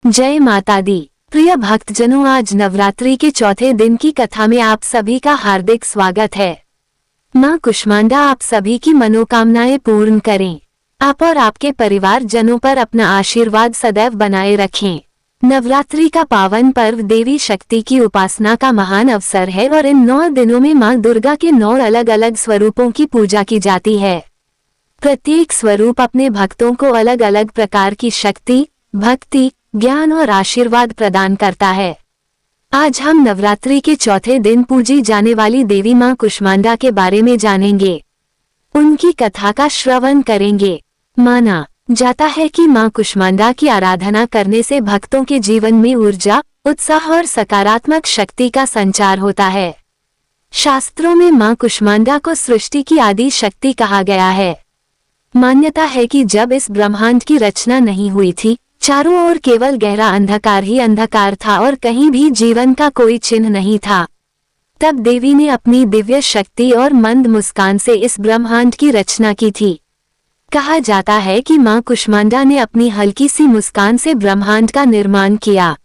जय माता दी। प्रिय भक्तजनों, आज नवरात्रि के चौथे दिन की कथा में आप सभी का हार्दिक स्वागत है। मां कुष्मांडा आप सभी की मनोकामनाएं पूर्ण करें। आप और आपके परिवार जनों पर अपना आशीर्वाद सदैव बनाए रखें। नवरात्रि का पावन पर्व देवी शक्ति की उपासना का महान अवसर है और इन 9 दिनों में मां दुर्गा के 9 अलग अलग स्वरूपों की पूजा की जाती है। प्रत्येक स्वरूप अपने भक्तों को अलग अलग प्रकार की शक्ति, भक्ति, ज्ञान और आशीर्वाद प्रदान करता है। आज हम नवरात्रि के चौथे दिन पूजी जाने वाली देवी मां कुष्मांडा के बारे में जानेंगे। उनकी कथा का श्रवण करेंगे। माना जाता है कि मां कुष्मांडा की आराधना करने से भक्तों के जीवन में ऊर्जा, उत्साह और सकारात्मक शक्ति का संचार होता है। शास्त्रों में मां कुष्मांडा को सृष्टि की आदि शक्ति कहा गया है। मान्यता है कि जब इस ब्रह्मांड की रचना नहीं हुई थी, चारों ओर केवल गहरा अंधकार ही अंधकार था और कहीं भी जीवन का कोई चिन्ह नहीं था। तब देवी ने अपनी दिव्य शक्ति और मंद मुस्कान से इस ब्रह्मांड की रचना की थी। कहा जाता है कि मां कुष्मांडा ने अपनी हल्की सी मुस्कान से ब्रह्मांड का निर्माण किया,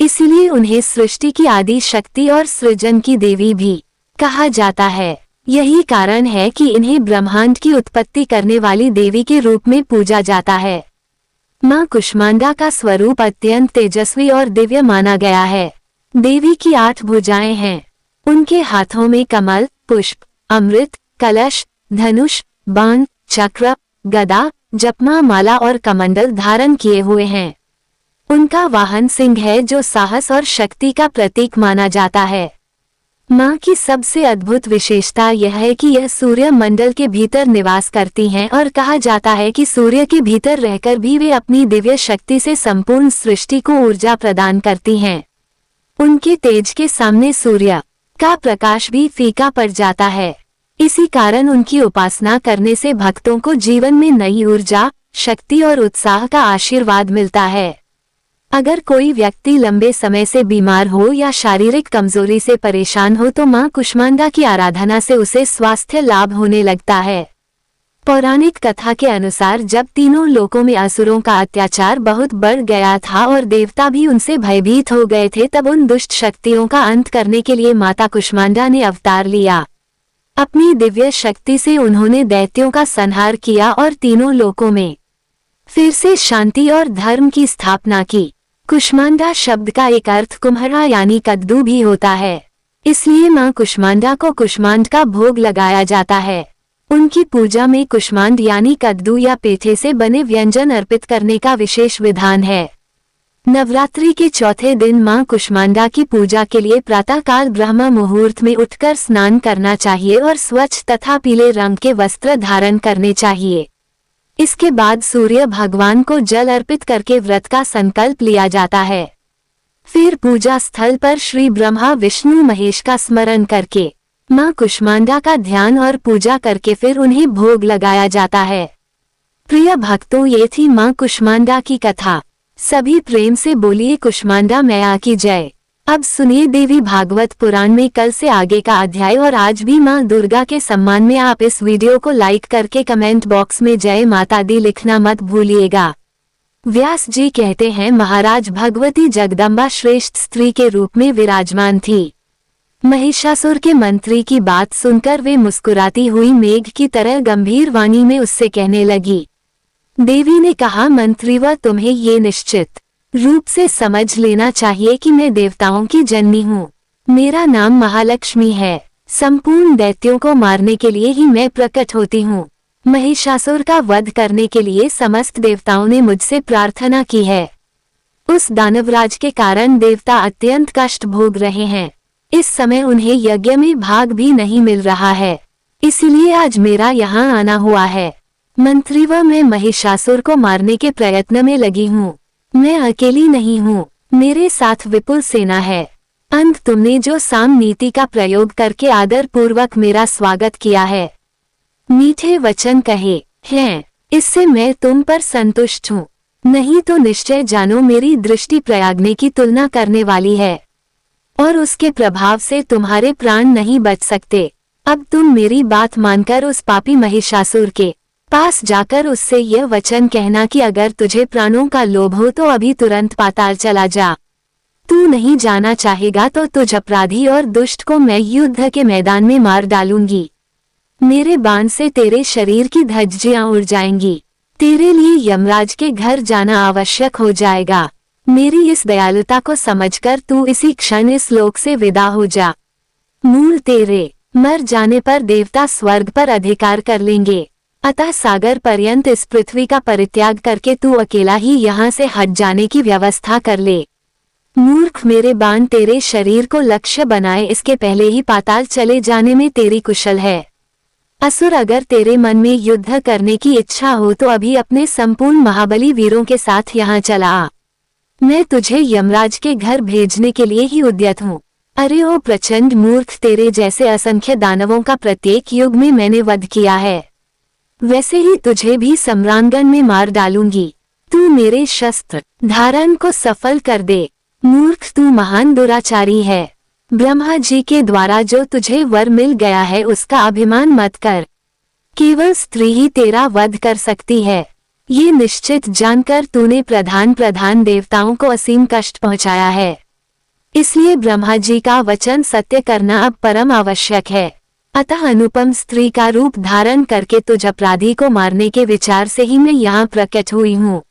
इसीलिए उन्हें सृष्टि की आदि शक्ति और सृजन की देवी भी कहा जाता है। यही कारण है कि इन्हें ब्रह्मांड की उत्पत्ति करने वाली देवी के रूप में पूजा जाता है। मां कुष्मांडा का स्वरूप अत्यंत तेजस्वी और दिव्य माना गया है। देवी की 8 भुजाएं हैं। उनके हाथों में कमल, पुष्प, अमृत, कलश, धनुष, बाण, चक्र, गदा, जपमा माला और कमंडल धारण किए हुए हैं। उनका वाहन सिंह है जो साहस और शक्ति का प्रतीक माना जाता है। मां की सबसे अद्भुत विशेषता यह है कि यह सूर्य मंडल के भीतर निवास करती हैं और कहा जाता है कि सूर्य के भीतर रहकर भी वे अपनी दिव्य शक्ति से संपूर्ण सृष्टि को ऊर्जा प्रदान करती हैं। उनके तेज के सामने सूर्य का प्रकाश भी फीका पड़ जाता है। इसी कारण उनकी उपासना करने से भक्तों को जीवन में नई ऊर्जा, शक्ति और उत्साह का आशीर्वाद मिलता है। अगर कोई व्यक्ति लंबे समय से बीमार हो या शारीरिक कमजोरी से परेशान हो तो मां कुष्मांडा की आराधना से उसे स्वास्थ्य लाभ होने लगता है। पौराणिक कथा के अनुसार जब तीनों लोकों में असुरों का अत्याचार बहुत बढ़ गया था और देवता भी उनसे भयभीत हो गए थे, तब उन दुष्ट शक्तियों का अंत करने के लिए माता कुष्मांडा ने अवतार लिया। अपनी दिव्य शक्ति से उन्होंने दैत्यों का संहार किया और तीनों लोकों में फिर से शांति और धर्म की स्थापना की। कुष्मांडा शब्द का एक अर्थ कुम्हरा यानी कद्दू भी होता है, इसलिए मां कुष्मांडा को कुष्मांड का भोग लगाया जाता है। उनकी पूजा में कुष्मांड यानी कद्दू या पेठे से बने व्यंजन अर्पित करने का विशेष विधान है। नवरात्रि के चौथे दिन मां कुष्मांडा की पूजा के लिए प्रातःकाल ब्रह्म मुहूर्त में उठकर स्नान करना चाहिए और स्वच्छ तथा पीले रंग के वस्त्र धारण करने चाहिए। इसके बाद सूर्य भगवान को जल अर्पित करके व्रत का संकल्प लिया जाता है। फिर पूजा स्थल पर श्री ब्रह्मा विष्णु महेश का स्मरण करके मां कुष्मांडा का ध्यान और पूजा करके फिर उन्हें भोग लगाया जाता है। प्रिय भक्तों, ये थी मां कुष्मांडा की कथा। सभी प्रेम से बोलिए कुष्मांडा मैया की जय। अब सुनिए देवी भागवत पुराण में कल से आगे का अध्याय। और आज भी मां दुर्गा के सम्मान में आप इस वीडियो को लाइक करके कमेंट बॉक्स में जय माता दी लिखना मत भूलिएगा। व्यास जी कहते हैं, महाराज भगवती जगदम्बा श्रेष्ठ स्त्री के रूप में विराजमान थी। महिषासुर के मंत्री की बात सुनकर वे मुस्कुराती हुई मेघ की तरह गंभीर वाणी में उससे कहने लगी। देवी ने कहा, मंत्री व तुम्हें ये निश्चित रूप से समझ लेना चाहिए कि मैं देवताओं की जननी हूँ। मेरा नाम महालक्ष्मी है। संपूर्ण दैत्यों को मारने के लिए ही मैं प्रकट होती हूँ। महिषासुर का वध करने के लिए समस्त देवताओं ने मुझसे प्रार्थना की है। उस दानवराज के कारण देवता अत्यंत कष्ट भोग रहे हैं। इस समय उन्हें यज्ञ में भाग भी नहीं मिल रहा है, इसीलिए आज मेरा यहाँ आना हुआ है। मंत्री व मैं महिषासुर को मारने के प्रयत्न में लगी हूँ। मैं अकेली नहीं हूँ, मेरे साथ विपुल सेना है। अंत तुमने जो साम नीति का प्रयोग करके आदर पूर्वक मेरा स्वागत किया है, मीठे वचन कहे हैं, इससे मैं तुम पर संतुष्ट हूँ। नहीं तो निश्चय जानो मेरी दृष्टि प्रयागने की तुलना करने वाली है और उसके प्रभाव से तुम्हारे प्राण नहीं बच सकते। अब तुम मेरी बात मानकर उस पापी महिषासुर के पास जाकर उससे यह वचन कहना कि अगर तुझे प्राणों का लोभ हो तो अभी तुरंत पाताल चला जा। तू नहीं जाना चाहेगा तो तुझ अपराधी और दुष्ट को मैं युद्ध के मैदान में मार डालूंगी। मेरे बाण से तेरे शरीर की धज्जियां उड़ जाएंगी। तेरे लिए यमराज के घर जाना आवश्यक हो जाएगा। मेरी इस दयालुता को समझकर तू इसी क्षण इस लोक से विदा हो जा। मूल तेरे मर जाने पर देवता स्वर्ग पर अधिकार कर लेंगे, अतः सागर पर्यंत इस पृथ्वी का परित्याग करके तू अकेला ही यहाँ से हट जाने की व्यवस्था कर ले। मूर्ख, मेरे बाण तेरे शरीर को लक्ष्य बनाए इसके पहले ही पाताल चले जाने में तेरी कुशल है। असुर, अगर तेरे मन में युद्ध करने की इच्छा हो तो अभी अपने संपूर्ण महाबली वीरों के साथ यहाँ चला आ। मैं तुझे यमराज के घर भेजने के लिए ही उद्यत हूँ। अरे ओ प्रचंड मूर्ख, तेरे जैसे असंख्य दानवों का प्रत्येक युग में मैंने वध किया है, वैसे ही तुझे भी सम्रांगण में मार डालूंगी। तू मेरे शस्त्र धारण को सफल कर दे। मूर्ख, तू महान दुराचारी है। ब्रह्मा जी के द्वारा जो तुझे वर मिल गया है उसका अभिमान मत कर। केवल स्त्री ही तेरा वध कर सकती है। ये निश्चित जानकर तूने प्रधान देवताओं को असीम कष्ट पहुंचाया है, इसलिए ब्रह्मा जी का वचन सत्य करना अब परम आवश्यक है। अतः अनुपम स्त्री का रूप धारण करके तुझ अपराधी को मारने के विचार से ही मैं यहाँ प्रकट हुई हूँ।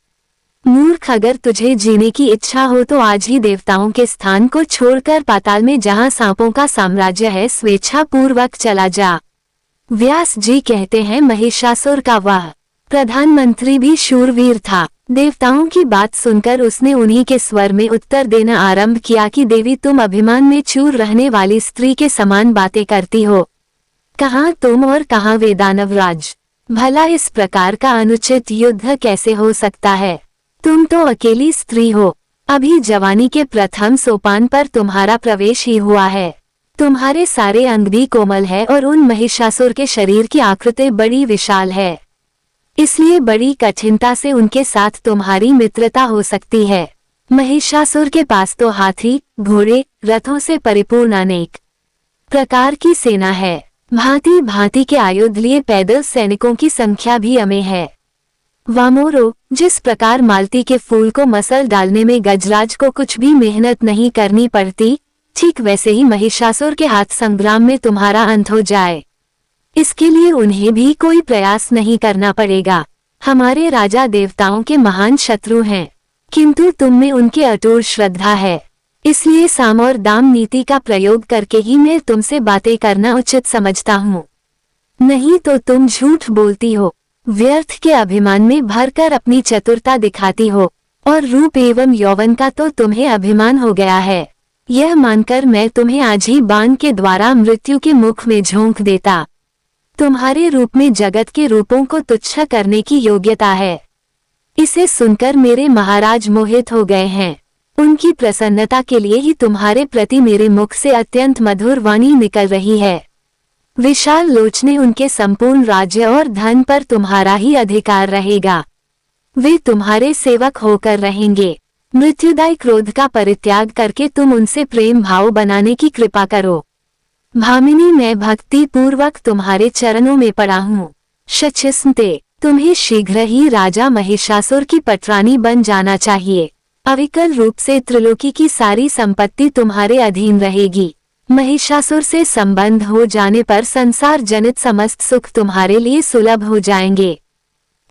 मूर्ख, अगर तुझे जीने की इच्छा हो तो आज ही देवताओं के स्थान को छोड़कर पाताल में जहाँ सांपों का साम्राज्य है स्वेच्छा पूर्वक चला जा। व्यास जी कहते हैं, महिषासुर का वह प्रधानमंत्री भी शूरवीर था। देवताओं की बात सुनकर उसने उन्हीं के स्वर में उत्तर देना आरंभ किया कि देवी, तुम अभिमान में चूर रहने वाली स्त्री के समान बातें करती हो। कहाँ तुम और कहाँ वे दानवराज? भला इस प्रकार का अनुचित युद्ध कैसे हो सकता है? तुम तो अकेली स्त्री हो। अभी जवानी के प्रथम सोपान पर तुम्हारा प्रवेश ही हुआ है। तुम्हारे सारे अंग भी कोमल है और उन महिषासुर के शरीर की आकृति बड़ी विशाल है, इसलिए बड़ी कठिनता से उनके साथ तुम्हारी मित्रता हो सकती है। महिषासुर के पास तो हाथी, घोड़े, रथों से परिपूर्ण अनेक प्रकार की सेना है। भांति भांति के आयुध लिए पैदल सैनिकों की संख्या भी अमेय है। वामोरो, जिस प्रकार मालती के फूल को मसल डालने में गजराज को कुछ भी मेहनत नहीं करनी पड़ती, ठीक वैसे ही महिषासुर के हाथ संग्राम में तुम्हारा अंत हो जाए, इसके लिए उन्हें भी कोई प्रयास नहीं करना पड़ेगा। हमारे राजा देवताओं के महान शत्रु हैं, किंतु तुम में उनकी अटूट श्रद्धा है, इसलिए साम और दाम नीति का प्रयोग करके ही मैं तुमसे बातें करना उचित समझता हूँ। नहीं तो तुम झूठ बोलती हो, व्यर्थ के अभिमान में भरकर अपनी चतुरता दिखाती हो, और रूप एवं यौवन का तो तुम्हें अभिमान हो गया है। यह मानकर मैं तुम्हें आज ही बाण के द्वारा मृत्यु के मुख में झोंक देता। तुम्हारे रूप में जगत के रूपों को तुच्छ करने की योग्यता है। इसे सुनकर मेरे महाराज मोहित हो गए हैं। उनकी प्रसन्नता के लिए ही तुम्हारे प्रति मेरे मुख से अत्यंत मधुर वाणी निकल रही है। विशाल लोचने उनके संपूर्ण राज्य और धन पर तुम्हारा ही अधिकार रहेगा। वे तुम्हारे सेवक होकर रहेंगे। मृत्युदायी क्रोध का परित्याग करके तुम उनसे प्रेम भाव बनाने की कृपा करो। भामिनी, मैं भक्ति पूर्वक तुम्हारे चरणों में पड़ा हूँ। शचिस्मते, तुम्हें शीघ्र ही राजा महिषासुर की पटरानी बन जाना चाहिए। अविकल रूप से त्रिलोकी की सारी संपत्ति तुम्हारे अधीन रहेगी। महिषासुर से संबंध हो जाने पर संसार जनित समस्त सुख तुम्हारे लिए सुलभ हो जाएंगे।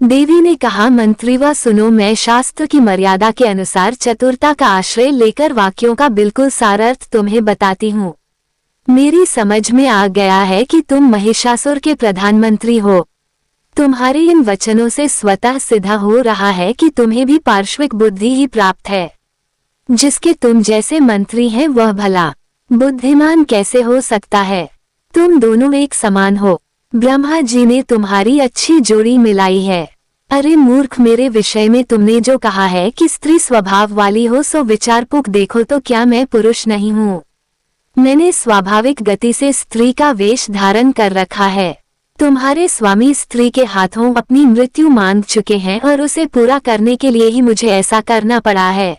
देवी ने कहा, मंत्रीवा सुनो, मैं शास्त्र की मर्यादा के अनुसार चतुरता का आश्रय लेकर वाक्यों का बिल्कुल सारार्थ तुम्हें बताती हूँ। मेरी समझ में आ गया है कि तुम महिषासुर के प्रधानमंत्री हो। तुम्हारे इन वचनों से स्वतः सिद्ध हो रहा है कि तुम्हें भी पार्श्विक बुद्धि ही प्राप्त है। जिसके तुम जैसे मंत्री हैं वह भला बुद्धिमान कैसे हो सकता है? तुम दोनों एक समान हो। ब्रह्मा जी ने तुम्हारी अच्छी जोड़ी मिलाई है। अरे मूर्ख, मेरे विषय में तुमने जो कहा है कि स्त्री स्वभाव वाली हो, सो विचारपूर्वक देखो तो क्या मैं पुरुष नहीं हूँ? मैंने स्वाभाविक गति से स्त्री का वेश धारण कर रखा है। तुम्हारे स्वामी स्त्री के हाथों अपनी मृत्यु मांग चुके हैं और उसे पूरा करने के लिए ही मुझे ऐसा करना पड़ा है।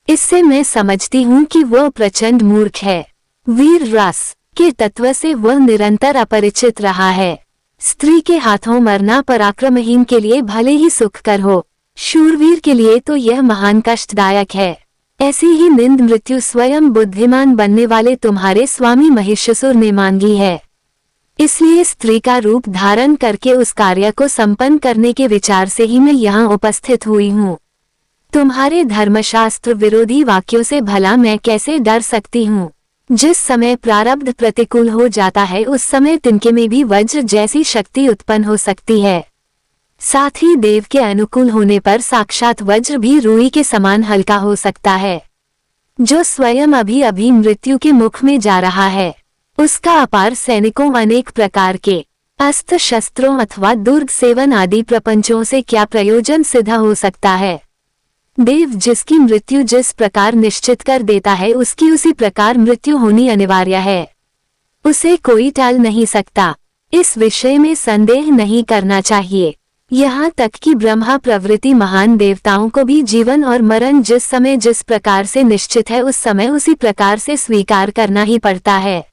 इससे मैं समझती हूँ कि वह प्रचंड मूर्ख है। वीर रस के तत्व से वह निरंतर अपरिचित रहा है। स्त्री के हाथों मरना पराक्रमहीन के लिए भले ही सुखकर हो, शूरवीर के लिए तो यह महान कष्टदायक है। ऐसी ही निंद मृत्यु स्वयं बुद्धिमान बनने वाले तुम्हारे स्वामी महिषासुर ने मांगी है। इसलिए स्त्री का रूप धारण करके उस कार्य को संपन्न करने के विचार से ही मैं यहाँ उपस्थित हुई हूँ। तुम्हारे धर्मशास्त्र विरोधी वाक्यों से भला मैं कैसे डर सकती हूँ। जिस समय प्रारब्ध प्रतिकूल हो जाता है उस समय तिनके में भी वज्र जैसी शक्ति उत्पन्न हो सकती है। साथ ही देव के अनुकूल होने पर साक्षात वज्र भी रुई के समान हल्का हो सकता है। जो स्वयं अभी अभी मृत्यु के मुख में जा रहा है, उसका अपार सैनिकों अनेक प्रकार के अस्त्र शस्त्रों अथवा दुर्ग सेवन आदि प्रपंचों से क्या प्रयोजन सिद्ध हो सकता है। देव जिसकी मृत्यु जिस प्रकार निश्चित कर देता है उसकी उसी प्रकार मृत्यु होनी अनिवार्य है। उसे कोई टाल नहीं सकता। इस विषय में संदेह नहीं करना चाहिए। यहाँ तक कि ब्रह्मा प्रवृत्ति महान देवताओं को भी जीवन और मरण जिस समय जिस प्रकार से निश्चित है उस समय उसी प्रकार से स्वीकार करना ही पड़ता है।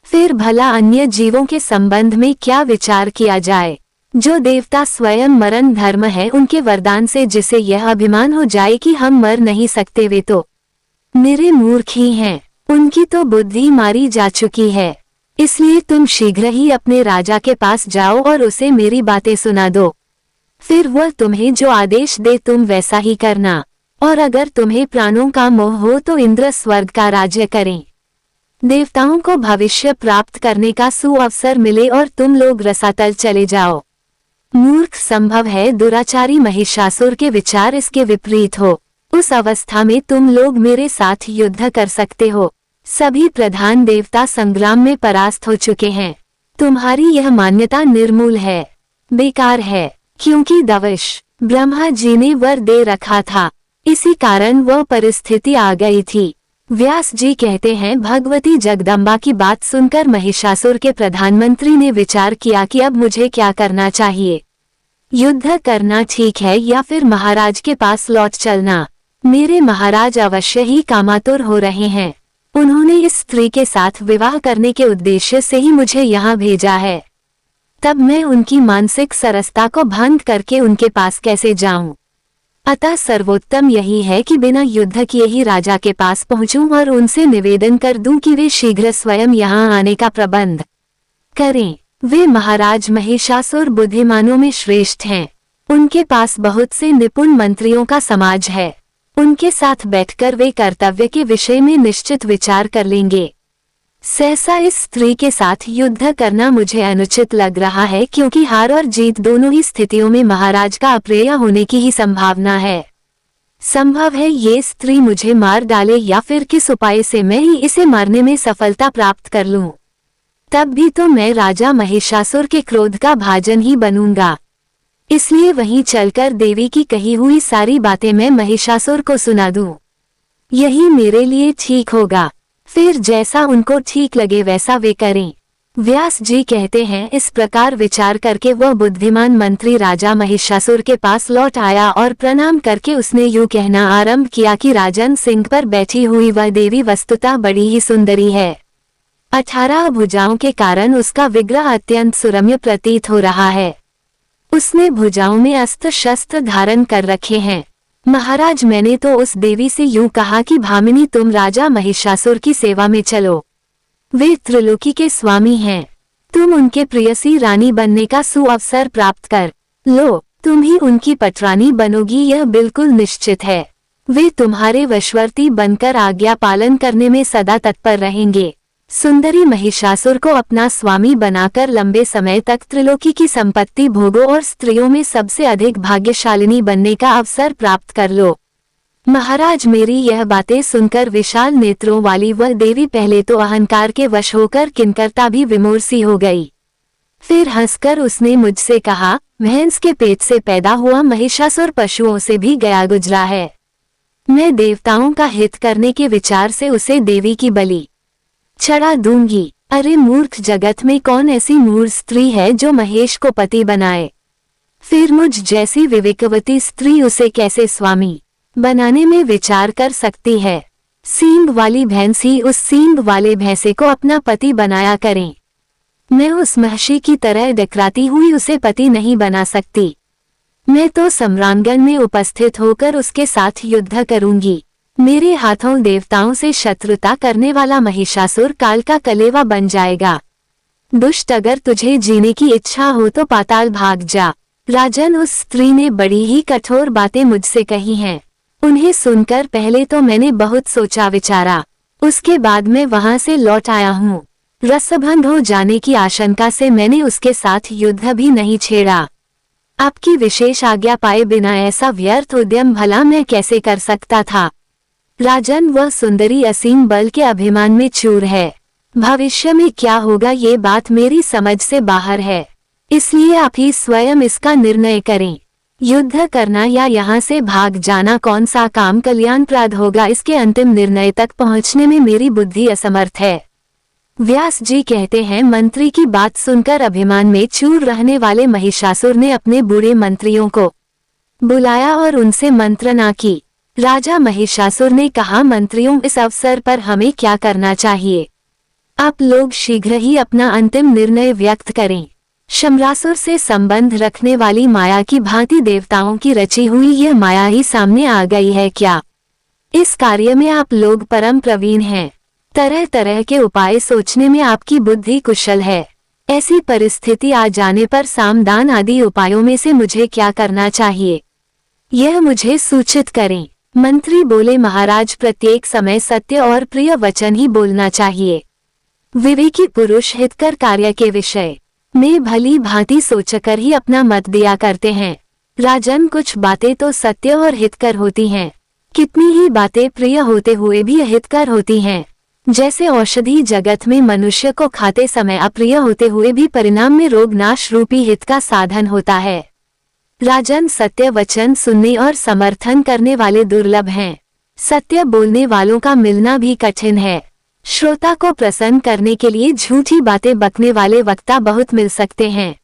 फिर भला अन्य जीवों के संबंध में क्या विचार किया जाए। जो देवता स्वयं मरण धर्म है उनके वरदान से जिसे यह अभिमान हो जाए कि हम मर नहीं सकते वे तो मेरे मूर्ख ही हैं। उनकी तो बुद्धि मारी जा चुकी है। इसलिए तुम शीघ्र ही अपने राजा के पास जाओ और उसे मेरी बातें सुना दो। फिर वह तुम्हें जो आदेश दे तुम वैसा ही करना। और अगर तुम्हें प्राणों का मोह हो तो इंद्र स्वर्ग का राज्य करें। देवताओं को भविष्य प्राप्त करने का सुअवसर मिले और तुम लोग रसातल चले जाओ। मूर्ख, संभव है दुराचारी महिषासुर के विचार इसके विपरीत हो। उस अवस्था में तुम लोग मेरे साथ युद्ध कर सकते हो। सभी प्रधान देवता संग्राम में परास्त हो चुके हैं। तुम्हारी यह मान्यता निर्मूल है, बेकार है, क्योंकि दवश ब्रह्मा जी ने वर दे रखा था, इसी कारण वह परिस्थिति आ गई थी। व्यास जी कहते हैं, भगवती जगदम्बा की बात सुनकर महिषासुर के प्रधानमंत्री ने विचार किया कि अब मुझे क्या करना चाहिए। युद्ध करना ठीक है या फिर महाराज के पास लौट चलना। मेरे महाराज अवश्य ही कामातुर हो रहे हैं। उन्होंने इस स्त्री के साथ विवाह करने के उद्देश्य से ही मुझे यहाँ भेजा है। तब मैं उनकी मानसिक सरसता को भंग करके उनके पास कैसे जाऊं। अतः सर्वोत्तम यही है कि बिना युद्ध किए ही राजा के पास पहुंचूं और उनसे निवेदन कर दूं कि वे शीघ्र स्वयं यहाँ आने का प्रबंध करें। वे महाराज महिषासुर बुद्धिमानों में श्रेष्ठ हैं। उनके पास बहुत से निपुण मंत्रियों का समाज है। उनके साथ बैठकर वे कर्तव्य के विषय में निश्चित विचार कर लेंगे। सहसा इस स्त्री के साथ युद्ध करना मुझे अनुचित लग रहा है, क्योंकि हार और जीत दोनों ही स्थितियों में महाराज का अप्रिय होने की ही संभावना है। संभव है ये स्त्री मुझे मार डाले या फिर किस उपाय से मैं ही इसे मारने में सफलता प्राप्त कर लूं। तब भी तो मैं राजा महिषासुर के क्रोध का भाजन ही बनूंगा। इसलिए वहीं चलकर देवी की कही हुई सारी बातें मैं महिषासुर को सुना दूं। यही मेरे लिए ठीक होगा। फिर जैसा उनको ठीक लगे वैसा वे करें। व्यास जी कहते हैं, इस प्रकार विचार करके वह बुद्धिमान मंत्री राजा महिषासुर के पास लौट आया और प्रणाम करके उसने यूं कहना आरंभ किया कि राजन सिंह पर बैठी हुई वह देवी वस्तुतः बड़ी ही सुंदरी है। 18 भुजाओं के कारण उसका विग्रह अत्यंत सुरम्य प्रतीत हो रहा है। उसने भुजाओं में अस्त्र शस्त्र धारण कर रखे हैं। महाराज, मैंने तो उस देवी से यूं कहा कि भामिनी, तुम राजा महिषासुर की सेवा में चलो। वे त्रिलोकी के स्वामी हैं। तुम उनके प्रियसी रानी बनने का सुअवसर प्राप्त कर लो। तुम ही उनकी पटरानी बनोगी, यह बिल्कुल निश्चित है। वे तुम्हारे वशवर्ती बनकर आज्ञा पालन करने में सदा तत्पर रहेंगे। सुंदरी महिषासुर को अपना स्वामी बनाकर लंबे समय तक त्रिलोकी की संपत्ति भोगो और स्त्रियों में सबसे अधिक भाग्यशालिनी बनने का अवसर प्राप्त कर लो। महाराज, मेरी यह बातें सुनकर विशाल नेत्रों वाली वह देवी पहले तो अहंकार के वश होकर किंकरता भी विमूढ़ सी हो गई। फिर हंसकर उसने मुझसे कहा, भैंस के पेट से पैदा हुआ महिषासुर पशुओं से भी गया गुजरा है। मैं देवताओं का हित करने के विचार से उसे देवी की बलि चढ़ा दूंगी। अरे मूर्ख, जगत में कौन ऐसी मूर्ख स्त्री है जो महेश को पति बनाए। फिर मुझ जैसी विवेकवती स्त्री उसे कैसे स्वामी बनाने में विचार कर सकती है। सींग वाली भैंस ही उस सींग वाले भैंसे को अपना पति बनाया करें। मैं उस महर्षि की तरह डकराती हुई उसे पति नहीं बना सकती। मैं तो सम्रांगण में उपस्थित होकर उसके साथ युद्ध करूंगी। मेरे हाथों देवताओं से शत्रुता करने वाला महिषासुर काल का कलेवा बन जाएगा। दुष्ट, अगर तुझे जीने की इच्छा हो तो पाताल भाग जा। राजन, उस स्त्री ने बड़ी ही कठोर बातें मुझसे कही हैं। उन्हें सुनकर पहले तो मैंने बहुत सोचा विचारा, उसके बाद मैं वहां से लौट आया हूँ। रसभंग हो जाने की आशंका से मैंने उसके साथ युद्ध भी नहीं छेड़ा। आपकी विशेष आज्ञा पाए बिना ऐसा व्यर्थ उद्यम भला मैं कैसे कर सकता था। राजन, वह सुंदरी असीम बल के अभिमान में चूर है। भविष्य में क्या होगा ये बात मेरी समझ से बाहर है, इसलिए आप ही स्वयं इसका निर्णय करें। युद्ध करना या यहाँ से भाग जाना कौन सा काम कल्याणप्रद होगा, इसके अंतिम निर्णय तक पहुँचने में मेरी बुद्धि असमर्थ है। व्यास जी कहते हैं, मंत्री की बात सुनकर अभिमान में चूर रहने वाले महिषासुर ने अपने बूढ़े मंत्रियों को बुलाया और उनसे मंत्रणा की। राजा महिषासुर ने कहा, मंत्रियों, इस अवसर पर हमें क्या करना चाहिए? आप लोग शीघ्र ही अपना अंतिम निर्णय व्यक्त करें। शम्रासुर से संबंध रखने वाली माया की भांति देवताओं की रची हुई यह माया ही सामने आ गई है क्या? इस कार्य में आप लोग परम प्रवीण हैं। तरह तरह के उपाय सोचने में आपकी बुद्धि कुशल है। ऐसी परिस्थिति आ जाने पर सामदान आदि उपायों में से मुझे क्या करना चाहिए, यह मुझे सूचित करें। मंत्री बोले, महाराज, प्रत्येक समय सत्य और प्रिय वचन ही बोलना चाहिए। विवेकी पुरुष हितकर कार्य के विषय में भली भांति सोचकर ही अपना मत दिया करते हैं। राजन, कुछ बातें तो सत्य और हितकर होती हैं, कितनी ही बातें प्रिय होते हुए भी अहितकर होती हैं। जैसे औषधि जगत में मनुष्य को खाते समय अप्रिय होते हुए भी परिणाम में रोग नाश रूपी हित का साधन होता है। राजन, सत्य वचन सुनने और समर्थन करने वाले दुर्लभ हैं। सत्य बोलने वालों का मिलना भी कठिन है। श्रोता को प्रसन्न करने के लिए झूठी बातें बकने वाले वक्ता बहुत मिल सकते हैं।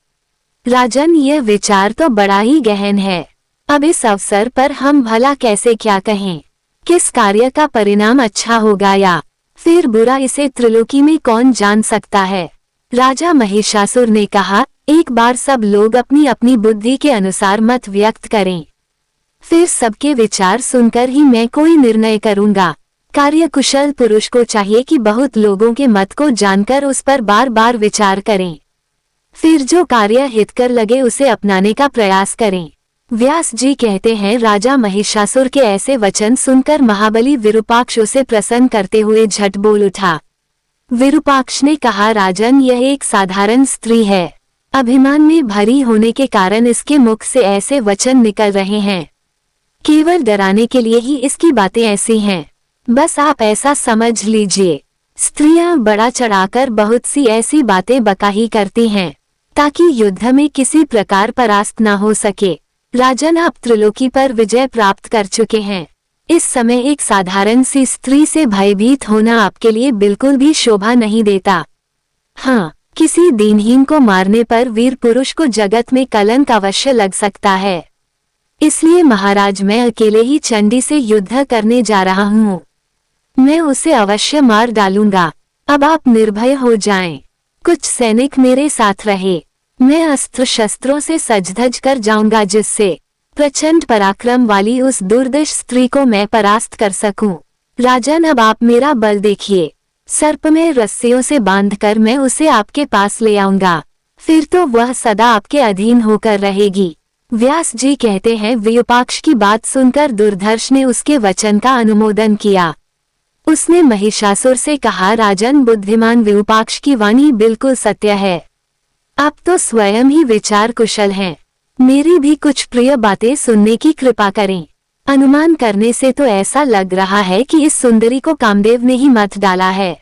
राजन, यह विचार तो बड़ा ही गहन है। अब इस अवसर पर हम भला कैसे क्या कहें? किस कार्य का परिणाम अच्छा होगा या फिर बुरा, इसे त्रिलोकी में कौन जान सकता है? राजा महिषासुर ने कहा, एक बार सब लोग अपनी अपनी बुद्धि के अनुसार मत व्यक्त करें, फिर सबके विचार सुनकर ही मैं कोई निर्णय करूंगा। कार्यकुशल पुरुष को चाहिए कि बहुत लोगों के मत को जानकर उस पर बार बार विचार करें, फिर जो कार्य हितकर लगे उसे अपनाने का प्रयास करें। व्यास जी कहते हैं, राजा महिषासुर के ऐसे वचन सुनकर महाबली विरूपाक्ष उसे प्रसन्न करते हुए झट बोल उठा। विरूपाक्ष ने कहा, राजन, यह एक साधारण स्त्री है। अभिमान में भरी होने के कारण इसके मुख से ऐसे वचन निकल रहे हैं। केवल डराने के लिए ही इसकी बातें ऐसी हैं। बस आप ऐसा समझ लीजिए। स्त्रियां बड़ा चढ़ाकर बहुत सी ऐसी बातें बकाही करती हैं ताकि युद्ध में किसी प्रकार परास्त न हो सके। राजन, आप त्रिलोकी पर विजय प्राप्त कर चुके हैं। इस समय एक साधारण सी स्त्री से भयभीत होना आपके लिए बिल्कुल भी शोभा नहीं देता। हाँ, किसी दीनहीन को मारने पर वीर पुरुष को जगत में कलंक अवश्य लग सकता है। इसलिए महाराज, मैं अकेले ही चंडी से युद्ध करने जा रहा हूँ। मैं उसे अवश्य मार डालूंगा। अब आप निर्भय हो जाएं। कुछ सैनिक मेरे साथ रहे। मैं अस्त्र शस्त्रों से सज-धज कर जाऊंगा, जिससे प्रचंड पराक्रम वाली उस दुर्दश स्त्री को मैं परास्त कर सकूं। राजन, अब आप मेरा बल देखिए। सर्प में रस्सियों से बांधकर मैं उसे आपके पास ले आऊंगा, फिर तो वह सदा आपके अधीन होकर रहेगी। व्यास जी कहते हैं, विरूपाक्ष की बात सुनकर दुर्धर्ष ने उसके वचन का अनुमोदन किया। उसने महिषासुर से कहा, राजन, बुद्धिमान विरूपाक्ष की वाणी बिल्कुल सत्य है। आप तो स्वयं ही विचार कुशल हैं। मेरी भी कुछ प्रिय बातें सुनने की कृपा करें। अनुमान करने से तो ऐसा लग रहा है कि इस सुंदरी को कामदेव ने ही मत डाला है।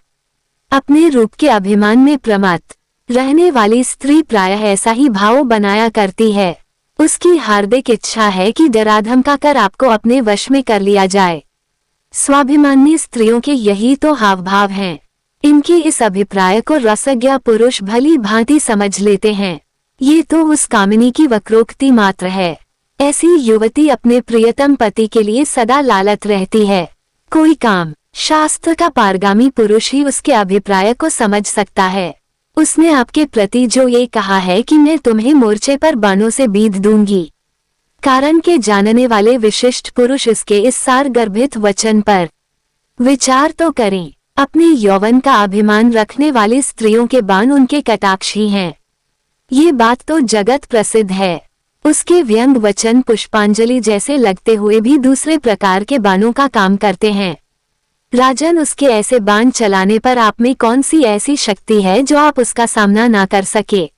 अपने रूप के अभिमान में प्रमत्त रहने वाली स्त्री प्रायः ऐसा ही भाव बनाया करती है। उसकी हार्दिक इच्छा है कि डरा-धमका कर आपको अपने वश में कर लिया जाए। स्वाभिमानी स्त्रियों के यही तो हाव भाव हैं। इनके इस अभिप्राय को रसज्ञ पुरुष भली भांति समझ लेते हैं। ये तो उस कामिनी की वक्रोक्ति मात्र है। ऐसी युवती अपने प्रियतम पति के लिए सदा लालत रहती है। कोई काम शास्त्र का पारगामी पुरुष ही उसके अभिप्राय को समझ सकता है। उसने आपके प्रति जो ये कहा है कि मैं तुम्हें मोर्चे पर बाणों से बीध दूंगी। कारण के जानने वाले विशिष्ट पुरुष इसके इस सार गर्भित वचन पर विचार तो करें। अपने यौवन का अभिमान रखने वाली स्त्रियों के बाण उनके कटाक्ष ही हैं। ये बात तो जगत प्रसिद्ध है। उसके व्यंग वचन पुष्पांजलि जैसे लगते हुए भी दूसरे प्रकार के बाणों का काम करते हैं। राजन, उसके ऐसे बाण चलाने पर आप में कौन सी ऐसी शक्ति है जो आप उसका सामना ना कर सके?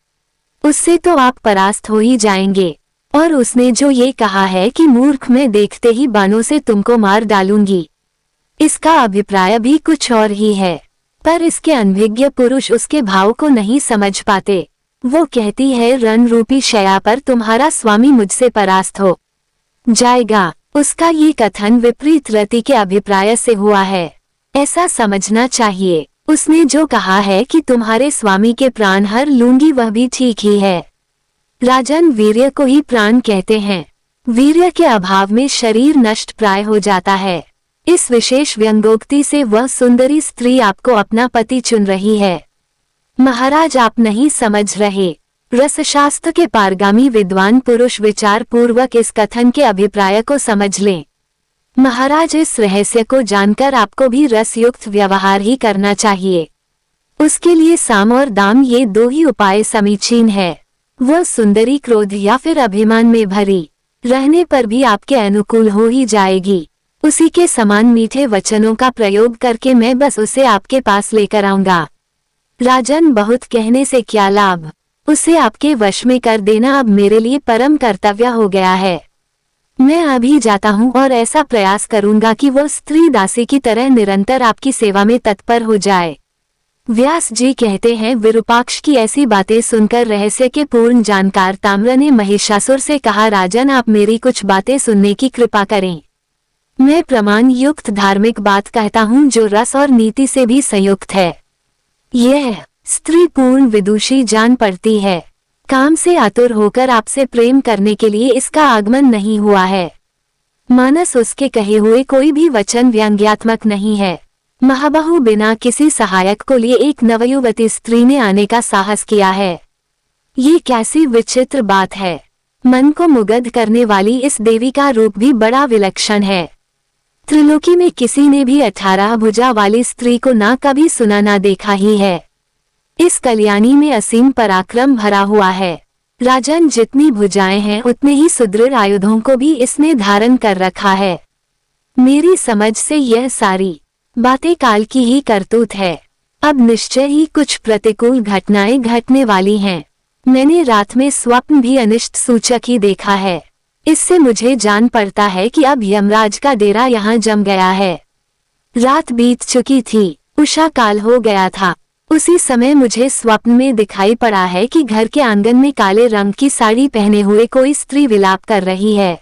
उससे तो आप परास्त हो ही जाएंगे। और उसने जो ये कहा है कि मूर्ख, मैं देखते ही बाणों से तुमको मार डालूंगी, इसका अभिप्राय भी कुछ और ही है। पर इसके अनभिज्ञ पुरुष उसके भाव को नहीं समझ पाते। वो कहती है, रण रूपी शया पर तुम्हारा स्वामी मुझसे परास्त हो जाएगा। उसका ये कथन विपरीत रति के अभिप्राय से हुआ है, ऐसा समझना चाहिए। उसने जो कहा है कि तुम्हारे स्वामी के प्राण हर लूंगी, वह भी ठीक ही है। राजन, वीर्य को ही प्राण कहते हैं। वीर्य के अभाव में शरीर नष्ट प्राय हो जाता है। इस विशेष व्यंगोक्ति से वह सुंदरी स्त्री आपको अपना पति चुन रही है। महाराज, आप नहीं समझ रहे। रसशास्त्र के पारगामी विद्वान पुरुष विचार पूर्वक इस कथन के अभिप्राय को समझ लें। महाराज, इस रहस्य को जानकर आपको भी रसयुक्त व्यवहार ही करना चाहिए। उसके लिए साम और दाम, ये दो ही उपाय समीचीन है। वह सुंदरी क्रोध या फिर अभिमान में भरी रहने पर भी आपके अनुकूल हो ही जाएगी। उसी के समान मीठे वचनों का प्रयोग करके मैं बस उसे आपके पास लेकर आऊंगा। राजन, बहुत कहने से क्या लाभ? उसे आपके वश में कर देना अब मेरे लिए परम कर्तव्य हो गया है। मैं अभी जाता हूँ और ऐसा प्रयास करूंगा कि वो स्त्री दासी की तरह निरंतर आपकी सेवा में तत्पर हो जाए। व्यास जी कहते हैं, विरूपाक्ष की ऐसी बातें सुनकर रहस्य के पूर्ण जानकार ताम्र ने महिषासुर से कहा, राजन, आप मेरी कुछ बातें सुनने की कृपा करें। मैं प्रमाण युक्त धार्मिक बात कहता हूँ जो रस और नीति से भी संयुक्त है। यह स्त्री पूर्ण विदुषी जान पड़ती है। काम से आतुर होकर आपसे प्रेम करने के लिए इसका आगमन नहीं हुआ है। मानस उसके कहे हुए कोई भी वचन व्यंग्यात्मक नहीं है। महाबाहु बिना किसी सहायक को लिए एक नवयुवती स्त्री ने आने का साहस किया है। ये कैसी विचित्र बात है। मन को मुग्ध करने वाली इस देवी का रूप भी बड़ा विलक्षण है। त्रिलोकी में किसी ने भी 18 भुजा वाली स्त्री को ना कभी सुना ना देखा ही है। इस कल्याणी में असीम पराक्रम भरा हुआ है। राजन, जितनी भुजाएं हैं उतने ही सुदृढ़ आयुधों को भी इसने धारण कर रखा है। मेरी समझ से यह सारी बातें काल की ही करतूत है। अब निश्चय ही कुछ प्रतिकूल घटनाएं घटने वाली हैं। मैंने रात में स्वप्न भी अनिष्ट सूचक ही देखा है। इससे मुझे जान पड़ता है कि अब यमराज का डेरा यहाँ जम गया है। रात बीत चुकी थी, उषा काल हो गया था। उसी समय मुझे स्वप्न में दिखाई पड़ा है कि घर के आंगन में काले रंग की साड़ी पहने हुए कोई स्त्री विलाप कर रही है।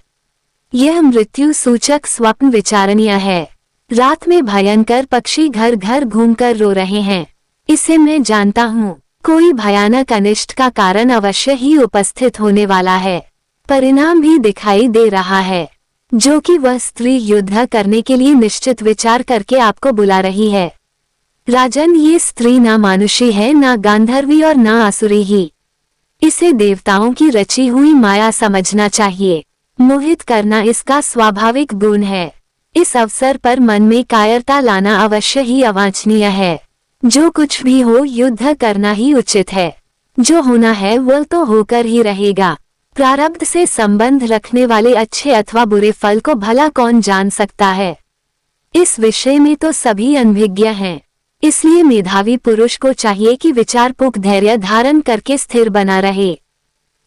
यह मृत्यु सूचक स्वप्न विचारणीय है। रात में भयंकर पक्षी घर घर घूमकर रो रहे हैं। इसे मैं जानता हूँ, कोई भयानक अनिष्ट का कारण अवश्य ही उपस्थित होने वाला है। परिणाम भी दिखाई दे रहा है, जो कि वह स्त्री युद्ध करने के लिए निश्चित विचार करके आपको बुला रही है। राजन, ये स्त्री ना मानुषी है, ना गांधर्वी और ना आसुरी ही। इसे देवताओं की रची हुई माया समझना चाहिए। मोहित करना इसका स्वाभाविक गुण है। इस अवसर पर मन में कायरता लाना अवश्य ही अवांछनीय है। जो कुछ भी हो, युद्ध करना ही उचित है। जो होना है वह तो होकर ही रहेगा। प्रारब्ध से संबंध रखने वाले अच्छे अथवा बुरे फल को भला कौन जान सकता है। इस विषय में तो सभी अनभिज्ञ हैं। इसलिए मेधावी पुरुष को चाहिए कि विचारपूर्वक धैर्य धारण करके स्थिर बना रहे।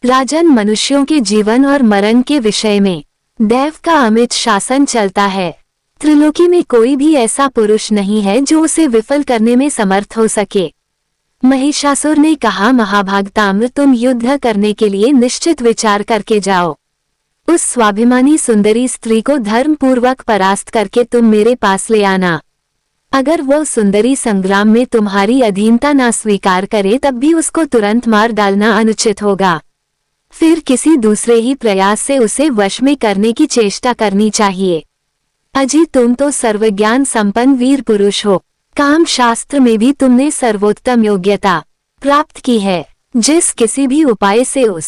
राजन, मनुष्यों के जीवन और मरण के विषय में दैव का अमित शासन चलता है। त्रिलोकी में कोई भी ऐसा पुरुष नहीं है जो उसे विफल करने में समर्थ हो सके। महिषासुर ने कहा, महाभागताम्र, तुम युद्ध करने के लिए निश्चित विचार करके जाओ। उस स्वाभिमानी सुंदरी स्त्री को धर्म पूर्वक परास्त करके तुम मेरे पास ले आना। अगर वह सुंदरी संग्राम में तुम्हारी अधीनता ना स्वीकार करे तब भी उसको तुरंत मार डालना अनुचित होगा। फिर किसी दूसरे ही प्रयास से उसे वश में करने की चेष्टा करनी चाहिए। अजी, तुम तो सर्वज्ञान संपन्न वीर पुरुष हो। काम शास्त्र में भी तुमने सर्वोत्तम योग्यता प्राप्त की है। जिस किसी भी उपाय से उस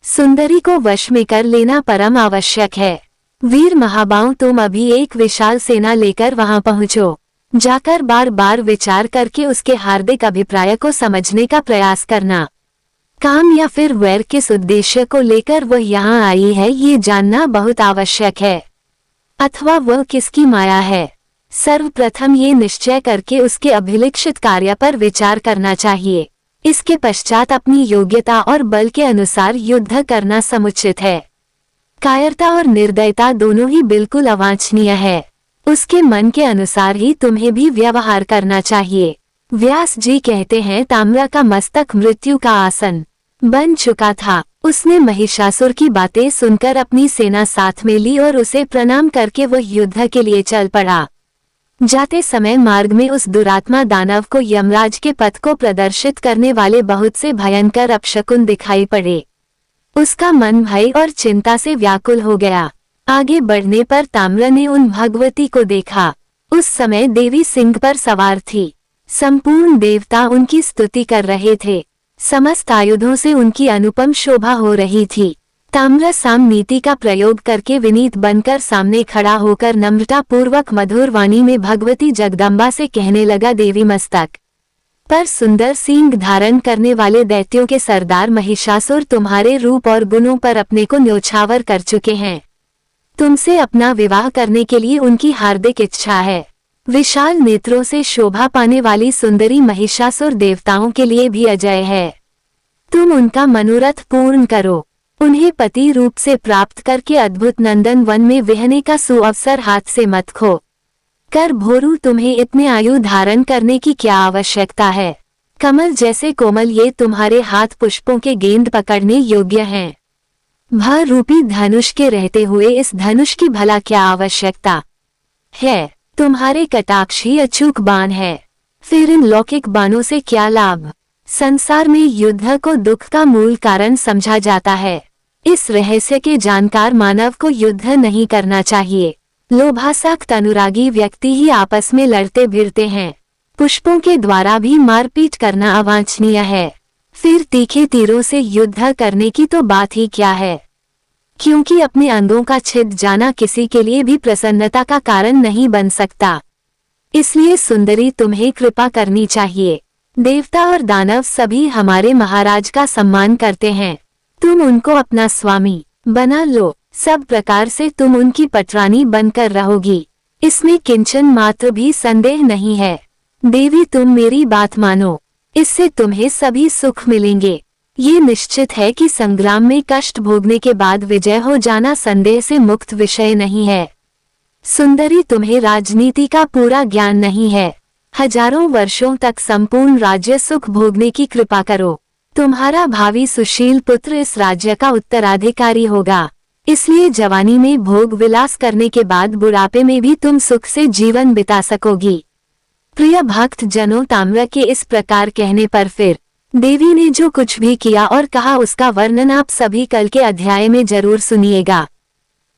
सुंदरी को वश में कर लेना परम आवश्यक है। वीर महाबाऊ, तुम अभी एक विशाल सेना लेकर वहां पहुंचो। जाकर बार बार विचार करके उसके हार्दिक अभिप्राय को समझने का प्रयास करना। काम या फिर वैर किस उद्देश्य को लेकर वह यहाँ आई है ये जानना बहुत आवश्यक है, अथवा वह किसकी माया है। सर्वप्रथम ये निश्चय करके उसके अभिलक्षित कार्य पर विचार करना चाहिए। इसके पश्चात अपनी योग्यता और बल के अनुसार युद्ध करना समुचित है। कायरता और निर्दयता दोनों ही बिल्कुल अवांछनीय है। उसके मन के अनुसार ही तुम्हें भी व्यवहार करना चाहिए। व्यास जी कहते हैं, ताम्र का मस्तक मृत्यु का आसन बन चुका था। उसने महिषासुर की बातें सुनकर अपनी सेना साथ में ली और उसे प्रणाम करके वह युद्ध के लिए चल पड़ा। जाते समय मार्ग में उस दुरात्मा दानव को यमराज के पथ को प्रदर्शित करने वाले बहुत से भयंकर अपशकुन दिखाई पड़े। उसका मन भय और चिंता से व्याकुल हो गया। आगे बढ़ने पर ताम्र ने उन भगवती को देखा। उस समय देवी सिंह पर सवार थी। संपूर्ण देवता उनकी स्तुति कर रहे थे। समस्त आयुधों से उनकी अनुपम शोभा हो रही थी। ताम्र साम नीति का प्रयोग करके विनीत बनकर सामने खड़ा होकर नम्रता पूर्वक मधुर वाणी में भगवती जगदम्बा से कहने लगा, देवी मस्तक पर सुंदर सींग धारण करने वाले दैत्यों के सरदार महिषासुर तुम्हारे रूप और गुणों पर अपने को न्योछावर कर चुके हैं। तुमसे अपना विवाह करने के लिए उनकी हार्दिक इच्छा है। विशाल नेत्रों से शोभा पाने वाली सुंदरी महिषासुर देवताओं के लिए भी अजय है। तुम उनका मनोरथ पूर्ण करो। उन्हें पति रूप से प्राप्त करके अद्भुत नंदन वन में विहने का सुअवसर हाथ से मत खो कर भोरू, तुम्हें इतने आयु धारण करने की क्या आवश्यकता है। कमल जैसे कोमल ये तुम्हारे हाथ पुष्पों के गेंद पकड़ने योग्य हैं। भर रूपी धनुष के रहते हुए इस धनुष की भला क्या आवश्यकता है। तुम्हारे कटाक्ष ही अचूक बाण है, फिर इन लौकिक बाणों से क्या लाभ। संसार में युद्ध को दुख का मूल कारण समझा जाता है। इस रहस्य के जानकार मानव को युद्ध नहीं करना चाहिए। लोभासक्त अनुरागी व्यक्ति ही आपस में लड़ते भिड़ते हैं। पुष्पों के द्वारा भी मारपीट करना अवांछनीय है। फिर तीखे तीरों से युद्ध करने की तो बात ही क्या है, क्योंकि अपने अंगों का छिद जाना किसी के लिए भी प्रसन्नता का कारण नहीं बन सकता। इसलिए सुंदरी, तुम्हें कृपा करनी चाहिए। देवता और दानव सभी हमारे महाराज का सम्मान करते हैं। तुम उनको अपना स्वामी बना लो। सब प्रकार से तुम उनकी पटरानी बनकर रहोगी, इसमें किंचन मात्र भी संदेह नहीं है। देवी, तुम मेरी बात मानो, इससे तुम्हें सभी सुख मिलेंगे। ये निश्चित है कि संग्राम में कष्ट भोगने के बाद विजय हो जाना संदेह से मुक्त विषय नहीं है। सुंदरी, तुम्हें राजनीति का पूरा ज्ञान नहीं है। हजारों वर्षों तक संपूर्ण राज्य सुख भोगने की कृपा करो। तुम्हारा भावी सुशील पुत्र इस राज्य का उत्तराधिकारी होगा। इसलिए जवानी में भोग विलास करने के बाद बुढ़ापे में भी तुम सुख से जीवन बिता सकोगी। प्रिय भक्त जनों, ताम्र के इस प्रकार कहने पर फिर देवी ने जो कुछ भी किया और कहा उसका वर्णन आप सभी कल के अध्याय में जरूर सुनिएगा।